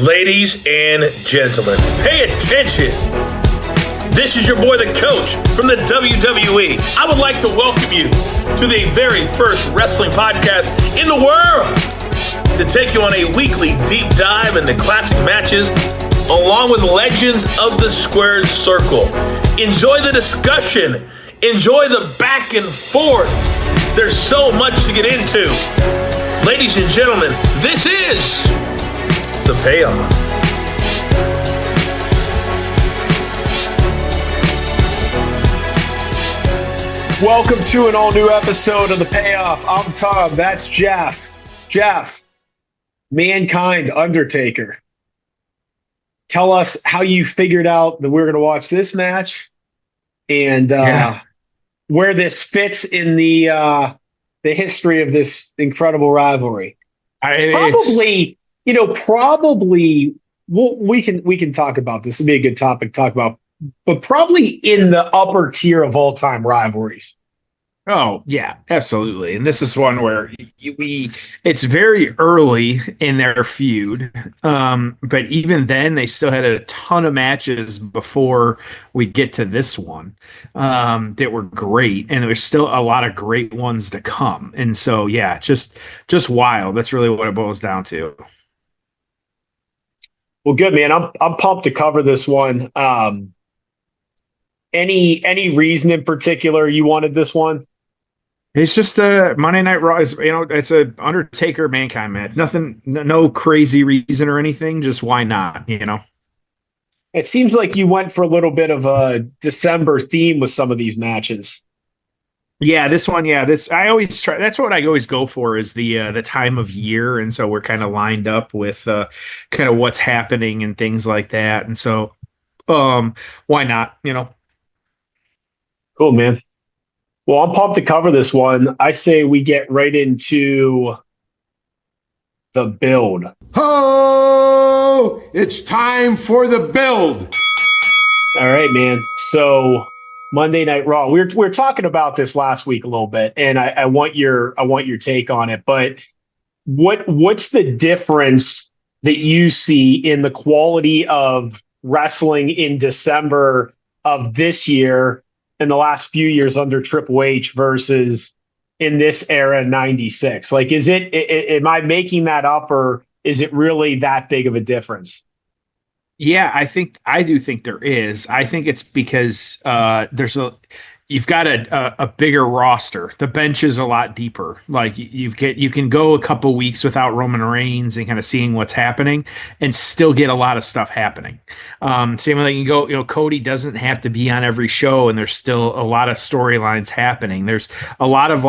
Ladies and gentlemen, pay attention. This is your boy, the coach from the WWE. I would like to welcome you to the very first wrestling podcast in the world to take you on a weekly deep dive into classic matches along with legends of the squared circle. Enjoy the discussion. Enjoy the back and forth. There's so much to get into. Ladies and gentlemen, this is The Payoff. Welcome to an all-new episode of The Payoff. I'm Tom. That's Jeff. Jeff, Mankind, Undertaker. Tell us how you figured out that we're going to watch this match and where this fits in the history of this incredible rivalry. Probably we can talk about this. It'd be a good topic to talk about, but probably in the upper tier of all-time rivalries. Oh, yeah, absolutely. And this is one where it's very early in their feud. But even then, they still had a ton of matches before we get to this one that were great. And there's still a lot of great ones to come. And so, yeah, just wild. That's really what it boils down to. Well, good, man. I'm pumped to cover this one. Any reason in particular you wanted this one? It's just a Monday Night Raw. It's a Undertaker Mankind match. Nothing, no crazy reason or anything. Just why not? It seems like you went for a little bit of a December theme with some of these matches. Yeah, this one. Yeah, I always try. That's what I always go for is the time of year, and so we're kind of lined up with kind of what's happening and things like that. And so, why not? Cool, man. Well, I'm pumped to cover this one. I say we get right into the build. Oh, it's time for the build. All right, man. So Monday Night Raw. We're talking about this last week a little bit, and I want your take on it. But what's the difference that you see in the quality of wrestling in December of this year in the last few years under Triple H versus in this era, 96? Like, am I making that up, or is it really that big of a difference? Yeah, I do think there is. I think it's because you've got a bigger roster. The bench is a lot deeper. Like you can go a couple weeks without Roman Reigns and kind of seeing what's happening and still get a lot of stuff happening. Same way you can go, Cody doesn't have to be on every show and there's still a lot of storylines happening. There's a lot of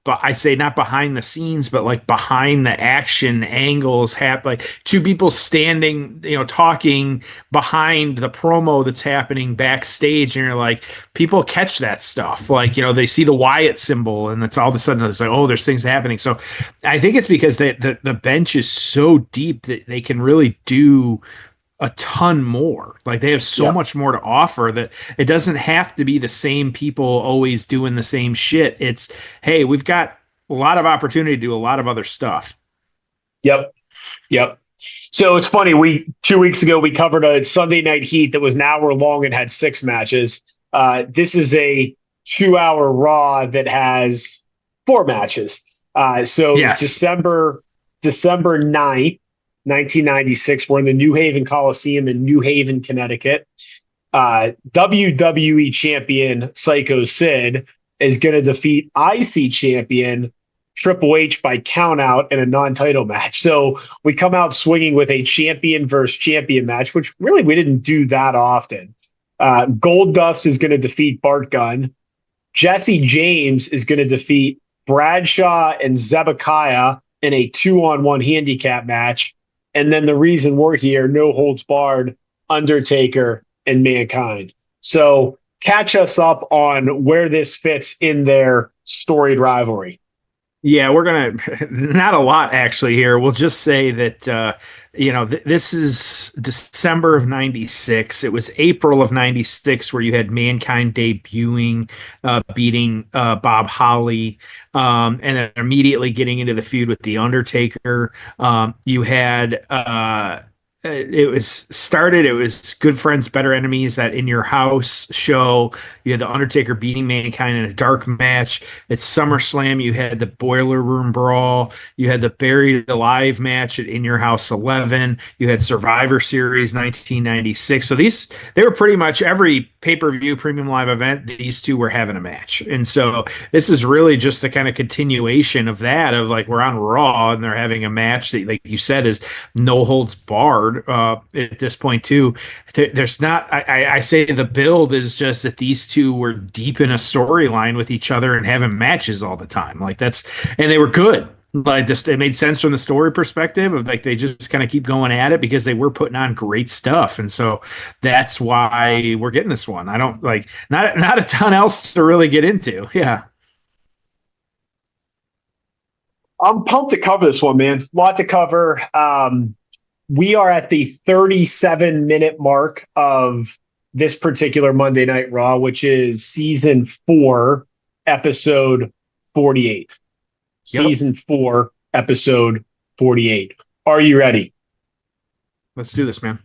but I say not behind the scenes, but like behind the action angles like two people standing, talking behind the promo that's happening backstage. And you're like, people catch that stuff. Like, they see the Wyatt symbol and it's all of a sudden it's like, oh, there's things happening. So I think it's because the bench is so deep that they can really do a ton more. Like they have so much more to offer that it doesn't have to be the same people always doing the same shit. It's, hey, we've got a lot of opportunity to do a lot of other stuff. Yep. So it's funny. 2 weeks ago, we covered a Sunday Night Heat that was an hour long and had 6 matches. This is a 2-hour Raw that has 4 matches. So yes. December 9th, 1996. We're in the New Haven Coliseum in New Haven, Connecticut. WWE champion Psycho Sid is going to defeat IC champion Triple H by countout in a non-title match. So we come out swinging with a champion versus champion match, which really we didn't do that often. Goldust is going to defeat Bart Gunn. Jesse James is going to defeat Bradshaw and Zebekiah in a 2-on-1 handicap match. And then the reason we're here, no holds barred, Undertaker and Mankind. So catch us up on where this fits in their storied rivalry. Yeah, we're going to, not a lot actually here. We'll just say that, this is December of 96. It was April of 96 where you had Mankind debuting, beating Bob Holly, and then immediately getting into the feud with The Undertaker. You had it was Good Friends, Better Enemies, that In Your House show. You had the Undertaker beating Mankind in a dark match. At SummerSlam, you had the Boiler Room Brawl. You had the Buried Alive match at In Your House 11. You had Survivor Series 1996. So they were pretty much every pay-per-view premium live event, these two were having a match. And so this is really just the kind of continuation of that, of like, we're on Raw and they're having a match that, like you said, is no holds barred at this point too. There's not. I say the build is just that these two were deep in a storyline with each other and having matches all the time. Like and they were good. Like this, it made sense from the story perspective of like they just kind of keep going at it because they were putting on great stuff, and so that's why we're getting this one. I don't like not a ton else to really get into. Yeah. I'm pumped to cover this one, man. A lot to cover. We are at the 37-minute mark of this particular Monday Night Raw, which is season 4, episode 48. Yep. Season 4, episode 48. Are you ready? Let's do this, man.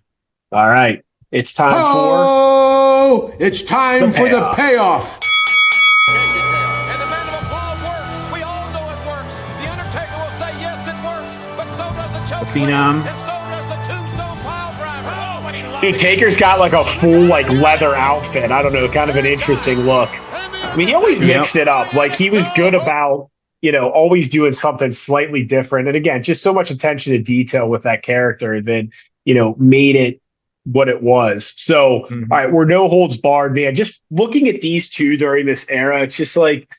All right. It's time Oh, it's time for the payoff. And the man of applause works. We all know it works. The Undertaker will say yes, it works, but so does a choke Phenom. and so does a tombstone pile driver. Oh, but he loves Dude, Taker's got like a full like leather outfit. I don't know, kind of an interesting look. I mean, he always mixed it up. Like he was good about, always doing something slightly different. And again, just so much attention to detail with that character that, made it what it was. So, all right, we're no holds barred, man. Just looking at these two during this era, it's just like,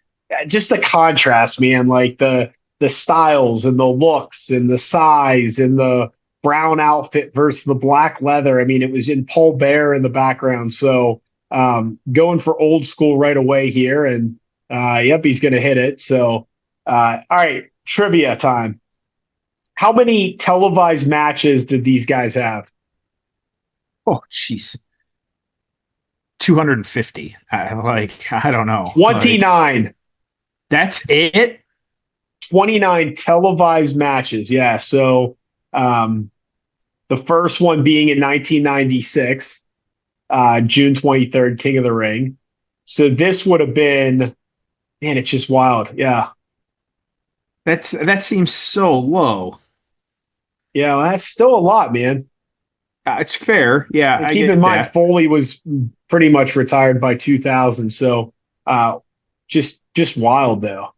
just the contrast, man. Like the styles and the looks and the size and the brown outfit versus the black leather. I mean, it was in Paul Bear in the background. So, going for old school right away here. And, yep, he's going to hit it. So, all right, trivia time. How many televised matches did these guys have? Oh, jeez. 250. I don't know. 29. Like, that's it? 29 televised matches. Yeah. So, the first one being in 1996, June 23rd, King of the Ring. So this would have been, man, it's just wild. Yeah. That seems so low. Yeah, well, that's still a lot, man. It's fair. Yeah. And keep in mind, Foley was pretty much retired by 2000. So, just wild though.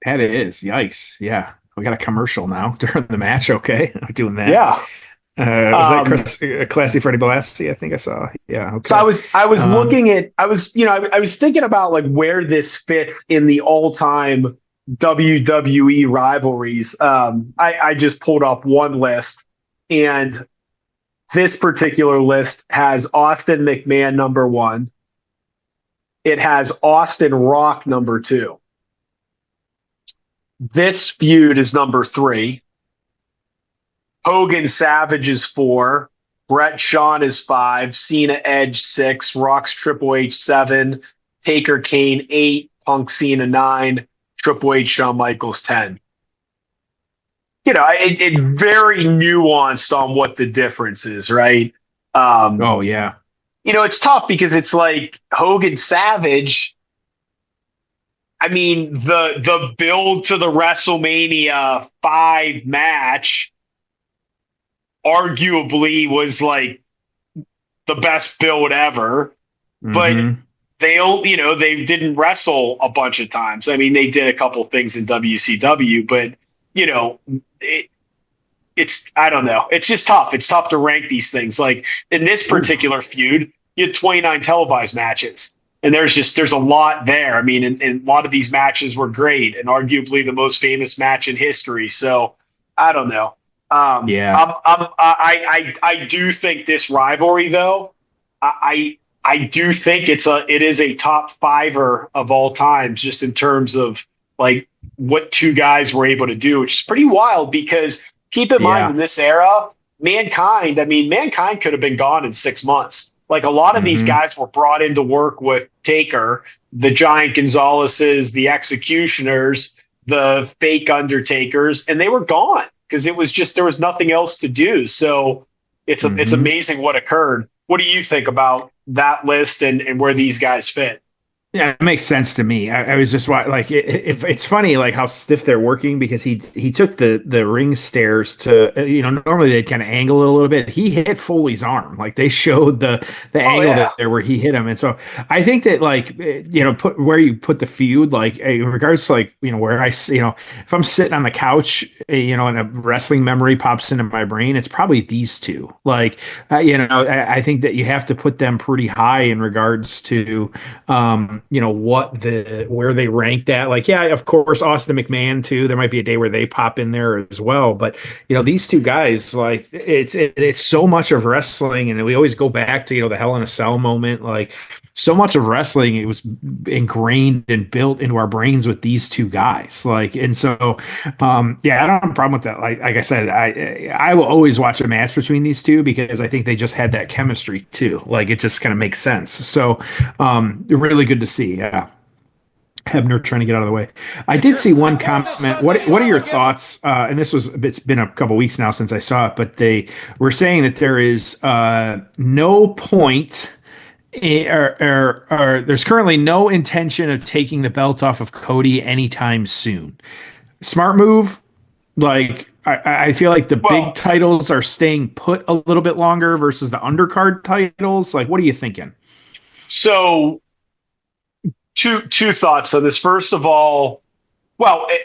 That is. Yikes. Yeah. We got a commercial now during the match. Okay. I'm doing that. Yeah. Was that Classy Freddie Blassie? I think I saw. Yeah. Okay. So I was looking at, I was thinking about like where this fits in the all-time WWE rivalries. I just pulled up one list, and this particular list has Austin McMahon number 1. It has Austin Rock number 2. This feud is number 3. Hogan Savage is 4. Brett Shawn is 5. Cena Edge 6. Rock's Triple H 7. Taker Kane 8. Punk Cena 9. Triple H Shawn Michaels 10. It very nuanced on what the difference is, right? Oh yeah. It's tough because it's like Hogan Savage. I mean, the build to the WrestleMania 5 match arguably was like the best build ever, but they didn't wrestle a bunch of times. I mean, they did a couple things in WCW, but it's I don't know. It's just tough. It's tough to rank these things. Like in this particular feud, you had 29 televised matches, and there's a lot there. I mean, and a lot of these matches were great and arguably the most famous match in history. So I don't know. Yeah. I do think this rivalry though, I do think it is a top 5er of all times, just in terms of like what two guys were able to do, which is pretty wild because keep in mind in this era, Mankind could have been gone in 6 months. Like a lot of these guys were brought in to work with Taker, the Giant Gonzaleses, the Executioners, the fake Undertakers, and they were gone because it was just, there was nothing else to do. So, It's amazing what occurred. What do you think about that list and where these guys fit? Yeah, it makes sense to me. I was just like, if it's funny, like how stiff they're working because he took the ring stairs to, normally they'd kind of angle it a little bit. He hit Foley's arm, like they showed the angle there where he hit him, and so I think that like put where you put the feud, like in regards to like where if I'm sitting on the couch, and a wrestling memory pops into my brain, it's probably these two. Like I think that you have to put them pretty high in regards to where they ranked at. Like, yeah, of course, Austin McMahon too. There might be a day where they pop in there as well. But these two guys, like, it's so much of wrestling, and we always go back to the Hell in a Cell moment. Like, so much of wrestling, it was ingrained and built into our brains with these two guys. Like, and so, yeah, I don't have a problem with that. Like I said, I will always watch a match between these two because I think they just had that chemistry too. Like, it just kind of makes sense. So, really good to see. Yeah. Hebner trying to get out of the way. I did see one comment. What are your thoughts? And it's been a couple weeks now since I saw it, but they were saying that there is no point or there's currently no intention of taking the belt off of Cody anytime soon. Smart move. Like, I feel like the big titles are staying put a little bit longer versus the undercard titles. Like, what are you thinking? So two thoughts on this. First of all,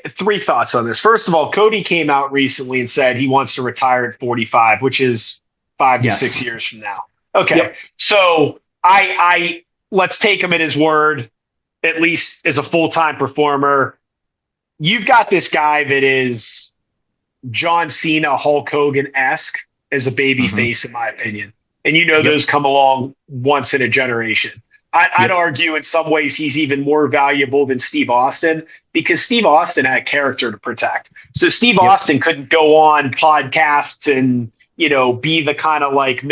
three thoughts on this. First of all, Cody came out recently and said he wants to retire at 45, which is 5 to 6 years from now. Okay. Yep. So I let's take him at his word, at least as a full-time performer. You've got this guy that is John Cena, Hulk Hogan-esque as a baby face, in my opinion. And those come along once in a generation. I'd argue in some ways he's even more valuable than Steve Austin because Steve Austin had character to protect. So Steve Austin couldn't go on podcasts and, be the kind of like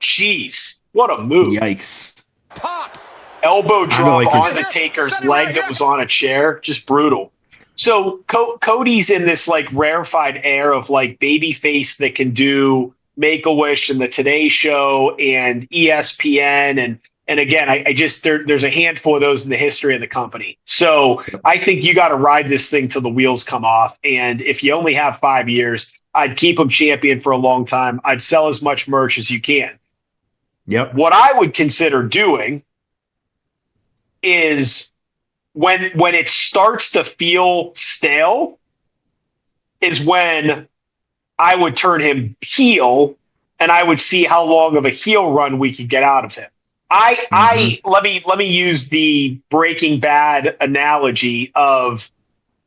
geez, what a move. Yikes. Pop. Elbow drop on the Taker's leg that was on a chair. Just brutal. So Cody's in this like rarefied air of like baby face that can do Make-A-Wish and the Today Show and ESPN and again, I just there's a handful of those in the history of the company. So I think you got to ride this thing till the wheels come off. And if you only have 5 years, I'd keep him champion for a long time. I'd sell as much merch as you can. Yep. What I would consider doing is when it starts to feel stale is when I would turn him heel and I would see how long of a heel run we could get out of him. Let me use the Breaking Bad analogy of,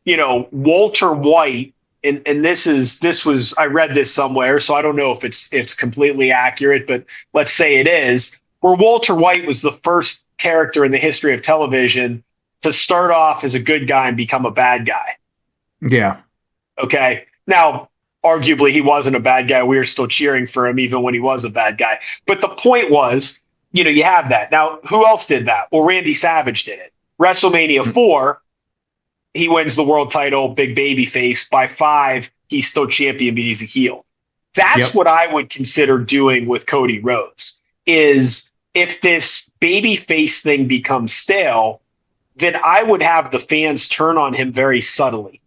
Walter White, and this was I read this somewhere, so I don't know if it's completely accurate, but let's say it is, where Walter White was the first character in the history of television to start off as a good guy and become a bad guy. Yeah. Okay. Now, arguably he wasn't a bad guy. We were still cheering for him even when he was a bad guy. But the point was, you have that. Now, who else did that? Well, Randy Savage did it. WrestleMania 4, he wins the world title, big baby face. By 5, he's still champion, but he's a heel. That's what I would consider doing with Cody Rhodes, is if this baby face thing becomes stale, then I would have the fans turn on him very subtly.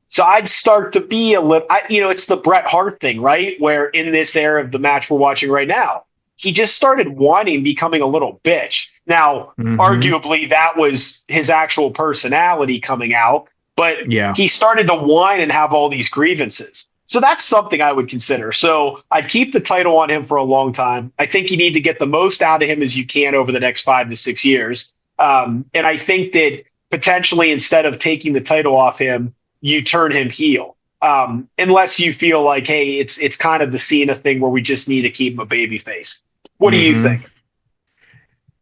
So I'd start to be a little, it's the Bret Hart thing, right? Where in this era of the match we're watching right now, he just started whining, becoming a little bitch. Now, arguably, that was his actual personality coming out, but he started to whine and have all these grievances. So that's something I would consider. So I'd keep the title on him for a long time. I think you need to get the most out of him as you can over the next 5 to 6 years. And I think that potentially instead of taking the title off him, you turn him heel. Unless you feel like, hey, it's kind of the Cena thing where we just need to keep him a baby face. What do you think?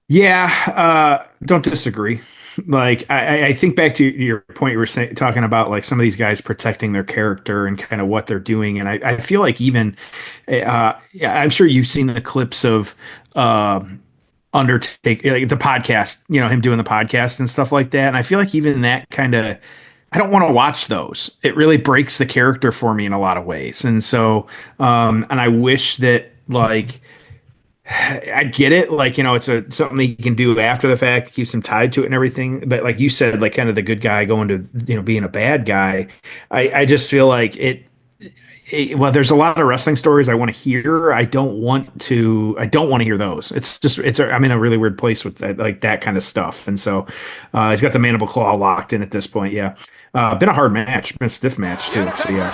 Yeah, don't disagree. Like, I think back to your point, you were talking about like some of these guys protecting their character and kind of what they're doing. And I feel like even, I'm sure you've seen the clips of Undertaker, like the podcast, him doing the podcast and stuff like that. And I feel like even that kind of, I don't want to watch those. It really breaks the character for me in a lot of ways. And so, and I wish that Like, I get it. Like, it's something you can do after the fact, keeps him tied to it and everything. But like you said, like kind of the good guy going to, being a bad guy. I just feel like well, there's a lot of wrestling stories I want to hear. I don't want to hear those. I'm in a really weird place with that, like that kind of stuff. And so, he's got the mandible claw locked in at this point. Yeah. Been a hard match, been a stiff match too. So yeah.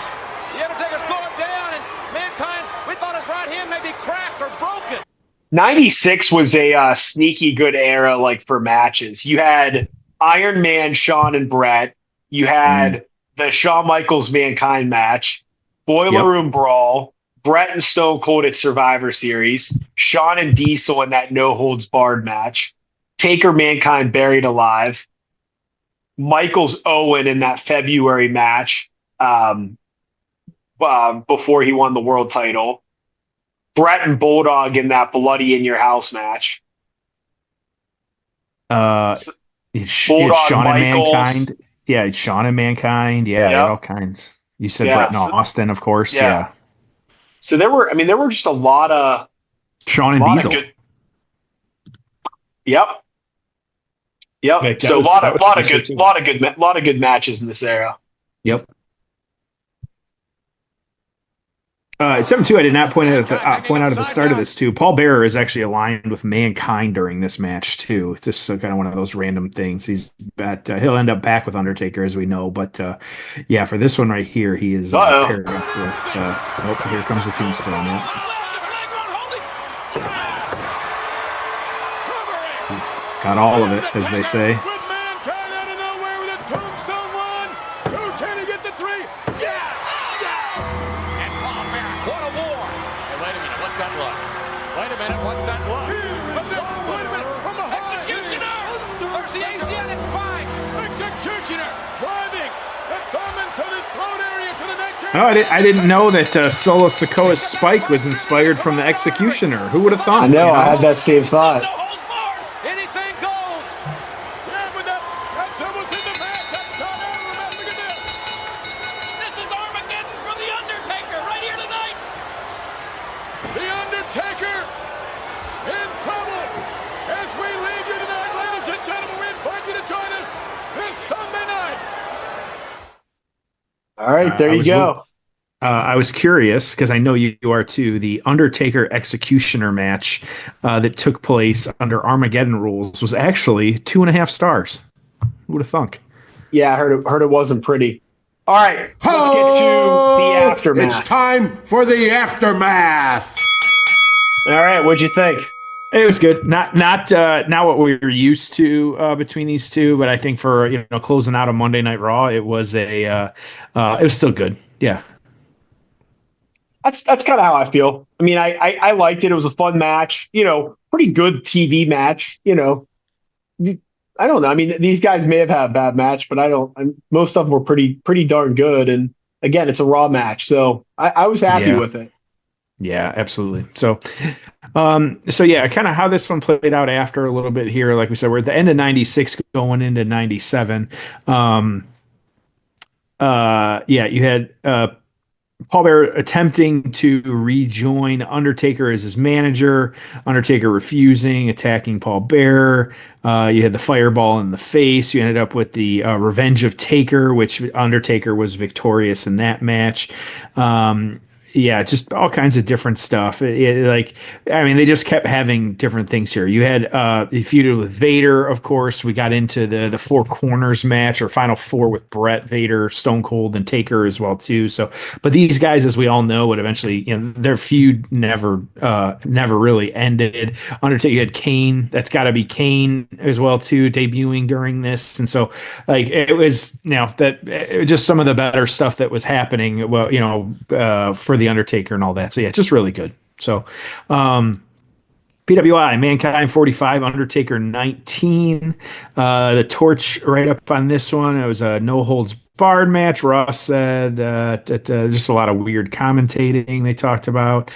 The Undertaker's going down, and Mankind's, we thought his right hand may be cracked or broken. 96 was a sneaky good era, like for matches. You had Iron Man, Shawn and Brett. You had the Shawn Michaels Mankind match, Boiler Room Brawl, Brett and Stone Cold at Survivor Series, Shawn and Diesel in that No Holds Barred match, Taker Mankind Buried Alive, Michaels Owen in that February match before he won the world title, Brett and Bulldog in that Bloody in Your House match. It's Bulldog, Shawn Michaels. and Mankind. Yeah, it's Shawn and Mankind. Yeah, Yep. all kinds. You said Brett and Austin, of course. Yeah. So there were just a lot of Shawn and Diesel. Yep. Like, So a lot of good matches in this era. Yep. 7-2, I did not point out at the start of this too. Paul Bearer is actually aligned with Mankind during this match too. Just kind of one of those random things. He'll end up back with Undertaker, as we know, but yeah, for this one right here, he is paired up with. Here comes the tombstone. Yeah. Got all of it, as they say. Oh, I didn't know that Solo Sikoa's spike was inspired from the Executioner. Who would have thought? I know, I had that same thought. Anything goes. Yeah, but that's almost in the match. That's not over. Look at this. This is Armageddon for the Undertaker right here tonight. The Undertaker in trouble. As we leave you tonight, ladies and gentlemen, we invite you to join us this Sunday night. All right, there you go. I was curious, because I know you are too, the Undertaker Executioner match that took place under Armageddon rules was actually 2.5 stars. Who would have thunk? Yeah, I heard it wasn't pretty. All right, let's get to the aftermath. It's time for the aftermath. All right, what'd you think? It was good. Not what we were used to between these two, but I think for closing out a Monday Night Raw, it was it was still good. Yeah. That's kind of how I feel. I mean, I liked it. It was a fun match. Pretty good TV match. I don't know. I mean, these guys may have had a bad match, but most of them were pretty darn good. And again, it's a Raw match, so I was happy with it. Yeah, absolutely. So yeah, kind of how this one played out after a little bit here. Like we said, we're at the end of 96 going into 97. You had Paul Bearer attempting to rejoin Undertaker as his manager, Undertaker refusing, attacking Paul Bearer. You had the fireball in the face. You ended up with the Revenge of Taker, which Undertaker was victorious in that match. Yeah, just all kinds of different stuff. They just kept having different things here. You had feuded with Vader, of course. We got into the Four Corners match, or Final Four with Brett, Vader, Stone Cold, and Taker as well too. So, but these guys, as we all know, would eventually, their feud never really ended. Undertaker, you had Kane. That's got to be Kane as well too, debuting during this, and so it was just some of the better stuff that was happening. Well, for the Undertaker and all that. So yeah, just really good. So PWI, Mankind 45, Undertaker 19. The torch right up on this one. It was a no holds barred match. Ross said just a lot of weird commentating they talked about.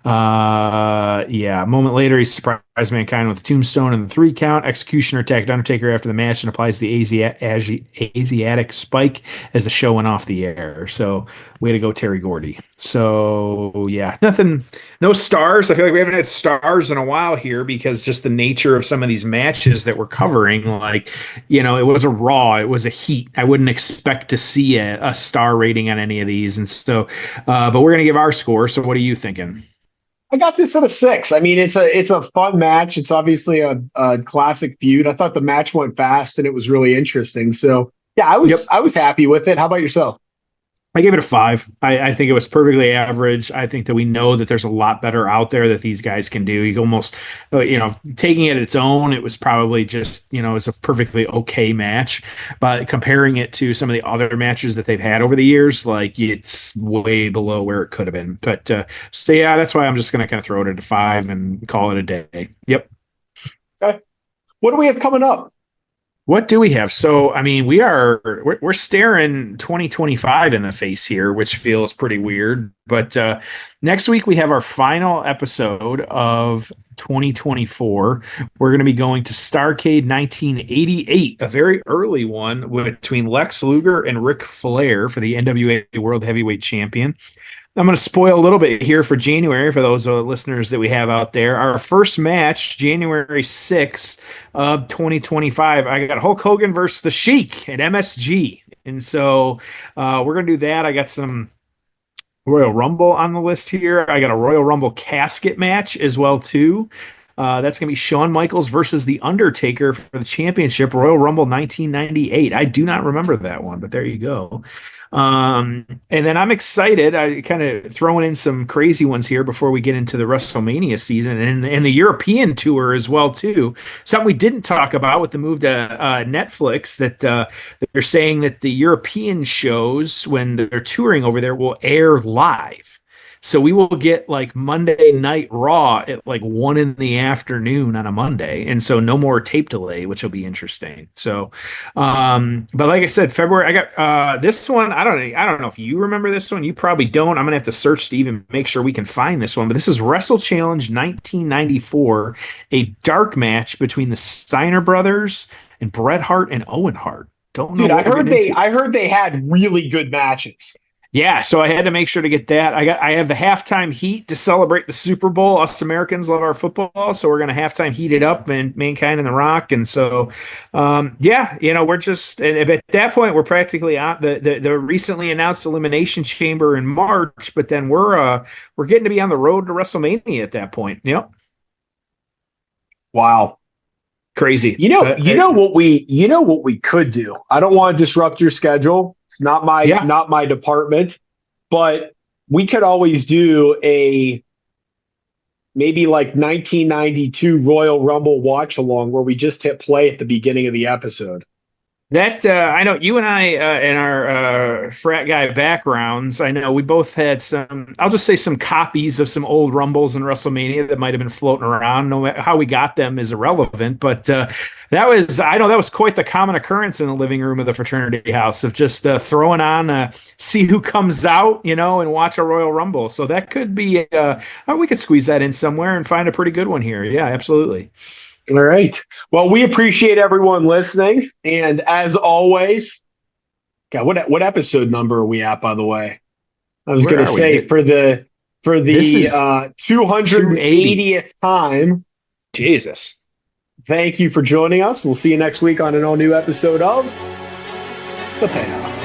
Yeah. A moment later, he surprised Mankind with a tombstone and the 3 count. Executioner attacked Undertaker after the match and applies the Asiatic spike as the show went off the air. So, way to go, Terry Gordy. So, yeah, nothing, no stars. I feel like we haven't had stars in a while here because just the nature of some of these matches that we're covering, like, it was a Raw, it was a Heat. I wouldn't expect to see a star rating on any of these. And so, but we're going to give our score. So, what are you thinking? I got this at a 6. I mean, it's a fun match. It's obviously a classic feud. I thought the match went fast and it was really interesting. So yeah, I was happy with it. How about yourself? I gave it a 5. I think it was perfectly average. I think that we know that there's a lot better out there that these guys can do. You almost, taking it its own, it was probably just, it was a perfectly okay match. But comparing it to some of the other matches that they've had over the years, like it's way below where it could have been. But so yeah, that's why I'm just going to kind of throw it at a 5 and call it a day. Yep. Okay. What do we have coming up? What do we have? So, I mean, we're staring 2025 in the face here, which feels pretty weird. But next week we have our final episode of 2024. We're going to be going to Starrcade 1988, a very early one between Lex Luger and Ric Flair for the NWA World Heavyweight Champion. I'm going to spoil a little bit here for January for those listeners that we have out there. Our first match, January 6th of 2025, I got Hulk Hogan versus The Sheik at MSG. And so we're going to do that. I got some Royal Rumble on the list here. I got a Royal Rumble casket match as well, too. That's going to be Shawn Michaels versus The Undertaker for the championship, Royal Rumble 1998. I do not remember that one, but there you go. And then I'm excited. I kind of throwing in some crazy ones here before we get into the WrestleMania season and the European tour as well too. Something we didn't talk about with the move to Netflix that they're saying that the European shows when they're touring over there will air live. So we will get like Monday Night Raw at like 1 PM on a Monday. And so no more tape delay, which will be interesting. So, but like I said, February, I got this one. I don't know if you remember this one. You probably don't. I'm going to have to search to even make sure we can find this one. But this is Wrestle Challenge 1994, a dark match between the Steiner brothers and Bret Hart and Owen Hart. Don't know. Dude, I heard they had really good matches. Yeah, so I had to make sure to get that. I have the halftime heat to celebrate the Super Bowl. Us Americans love our football, so we're going to halftime heat it up and Mankind and The Rock. And so, we're just at that point we're practically on the recently announced Elimination Chamber in March, but then we're getting to be on the road to WrestleMania at that point. Yep. Wow. Crazy. You know what we could do. I don't want to disrupt your schedule. It's not my department, but we could always do a maybe like 1992 Royal Rumble watch along where we just hit play at the beginning of the episode. That I know you and I in our frat guy backgrounds, I know we both had some, I'll just say some copies of some old Rumbles and WrestleMania that might have been floating around. No matter how we got them is irrelevant, but that was quite the common occurrence in the living room of the fraternity house of just throwing on see who comes out, and watch a Royal Rumble. So that could be we could squeeze that in somewhere and find a pretty good one here. Yeah, absolutely. All right. Well, we appreciate everyone listening. And as always, God, what episode number are we at, by the way? I was going to say for the 280th time. Jesus. Thank you for joining us. We'll see you next week on an all new episode of The Payoff.